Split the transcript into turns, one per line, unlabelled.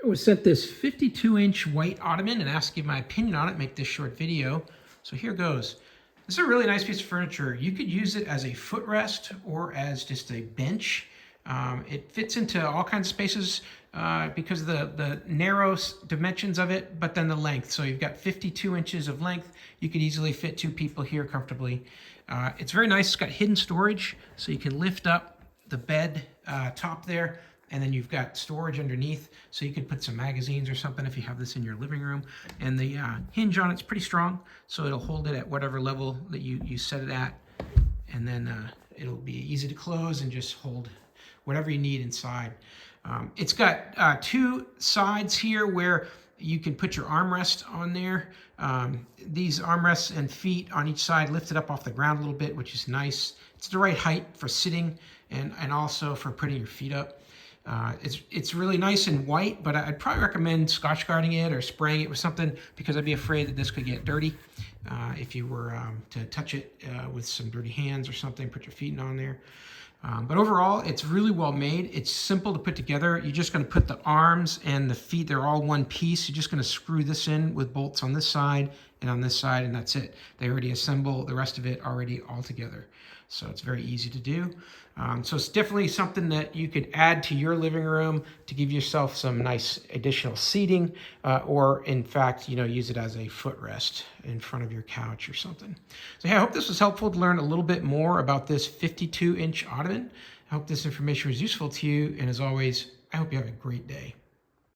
I was sent this 52-inch white ottoman and asked to give my opinion on it, make this short video. So here goes. This is a really nice piece of furniture. You could use it as a footrest or as just a bench. It fits into all kinds of spaces because of the narrow dimensions of it, but then the length. So you've got 52 inches of length. You could easily fit 2 people here comfortably. It's very nice. It's got hidden storage, so you can lift up the bed top there, and then you've got storage underneath, so you could put some magazines or something if you have this in your living room. And the hinge on it's pretty strong, so it'll hold it at whatever level that you set it at, and then it'll be easy to close and just hold whatever you need inside. It's got 2 sides here where you can put your armrest on there. These armrests and feet on each side lifted up off the ground a little bit, which is nice. It's the right height for sitting and also for putting your feet up. It's really nice and white, but I'd probably recommend Scotch guarding it or spraying it with something, because I'd be afraid that this could get dirty if you were to touch it with some dirty hands or something, put your feet on there. But overall, it's really well made. It's simple to put together. You're just going to put the arms and the feet, they're all one piece. You're just going to screw this in with bolts on this side and on this side, and that's it. They already assemble the rest of it already all together. So it's very easy to do. So it's definitely something that you could add to your living room to give yourself some nice additional seating, or in fact, use it as a footrest in front of your couch or something. So hey, I hope this was helpful to learn a little bit more about this 52-inch ottoman. I hope this information was useful to you, and as always, I hope you have a great day.